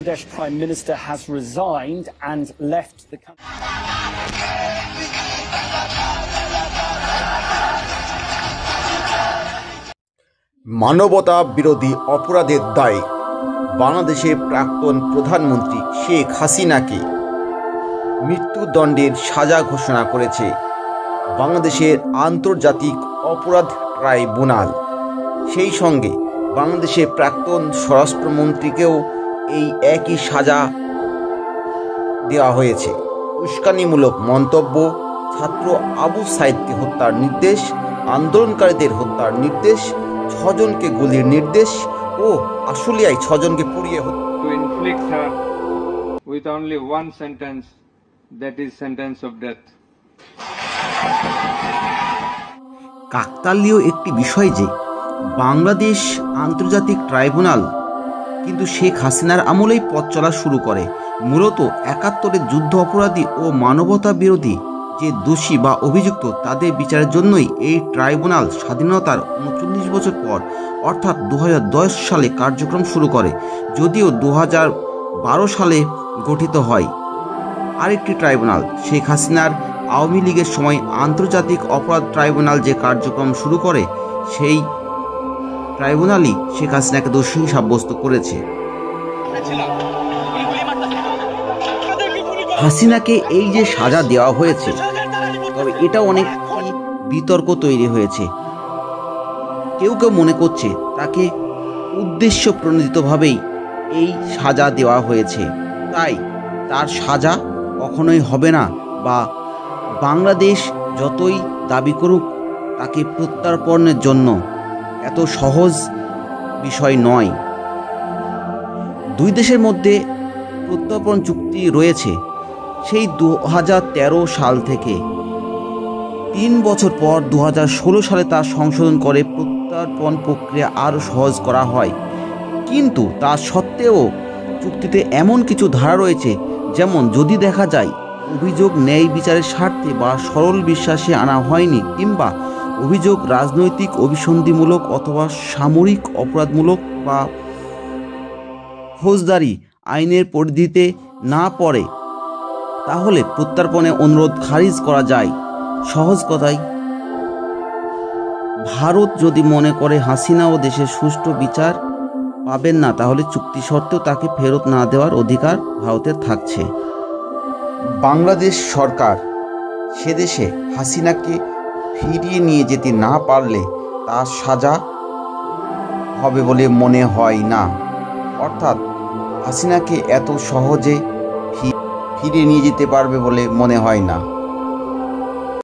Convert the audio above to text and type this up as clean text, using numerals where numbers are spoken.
Bangladesh Prime Minister has resigned and left the country. মানবতা বিরোধী অপরাধের দায়ে বাংলাদেশের প্রাক্তন প্রধানমন্ত্রী শেখ হাসিনাকে মৃত্যুদণ্ডের সাজা ঘোষণা করেছে বাংলাদেশের আন্তর্জাতিক অপরাধ ট্রাইব্যুনাল। সেই সঙ্গে বাংলাদেশের প্রাক্তন স্বরাষ্ট্রমন্ত্রীকেও এই একই সাজা দেওয়া হয়েছে। উস্কানিমূলক মন্তব্য, ছাত্র আবু সাইদকে হত্যার নির্দেশ, আন্দোলনকারীদের হত্যার নির্দেশ, 6 জনকে গুলির নির্দেশ ও আশুলিয়ায় 6 জনকে পুড়িয়ে to inflict her with only one sentence, that is sentence of death. কাকতালীয় একটি বিষয় যে বাংলাদেশ আন্তর্জাতিক ট্রাইব্যুনাল কিন্তু শেখ হাসিনার আমলেই পথ চলা শুরু করে। মূলত 71-এর যুদ্ধ অপরাধী ও মানবতা বিরোধী যে দোষী বা অভিযুক্ত তাদের বিচারের জন্যই এই ট্রাইব্যুনাল স্বাধীনতার 39 বছর পর অর্থাৎ 2010 সালে কার্যক্রম শুরু করে, যদিও 2012 সালে গঠিত হয়। আরেকটি ট্রাইব্যুনাল শেখ হাসিনার আওয়ামী লীগের সময় আন্তর্জাতিক অপরাধ ট্রাইব্যুনাল যে কার্যক্রম শুরু করে, সেই ট্রাইব্যুনালই শেখ হাসিনাকে দোষী সাব্যস্ত করেছে। হাসিনাকে এই যে সাজা দেওয়া হয়েছে, তবে এটা অনেক বিতর্ক তৈরি হয়েছে। কেউ কেউ মনে করছে তাকে উদ্দেশ্য প্রণোদিতভাবেই এই সাজা দেওয়া হয়েছে, তাই তার সাজা কখনোই হবে না বা বাংলাদেশ যতই দাবি করুক তাকে প্রত্যর্পণের জন্য এত সহজ বিষয় নয়। দুই দেশের মধ্যে প্রত্যর্পণ চুক্তি রয়েছে সেই 2013 সাল থেকে। 3 বছর পর 2016 সালে তা সংশোধন করে প্রত্যর্পণ প্রক্রিয়া আরও সহজ করা হয়। কিন্তু তা সত্ত্বেও চুক্তিতে এমন কিছু ধারা রয়েছে, যেমন যদি দেখা যায় অভিযোগ ন্যায় বিচারের স্বার্থে বা সরল বিশ্বাসে আনা হয়নি, কিংবা অভিযোগ রাজনৈতিক অভিসন্ধিমূলক অথবা সামরিক অপরাধমূলক বা ফৌজদারি আইনের পরিধিতে না পড়ে, তাহলে প্রত্যর্পণে অনুরোধ খারিজ করা যায়। সহজ কথায়, ভারত যদি মনে করে হাসিনা ও দেশের সুষ্ঠু বিচার পাবেন না, তাহলে চুক্তি সত্ত্বেও তাকে ফেরত না দেওয়ার অধিকার ভারতের থাকছে। বাংলাদেশ সরকার সেদেশে হাসিনাকে ফিরিয়ে নিয়ে যেতে না পারলে তার সাজা হবে বলে মনে হয় না। অর্থাৎ হাসিনাকে এত সহজে ফিরিয়ে নিয়ে যেতে পারবে বলে মনে হয় না।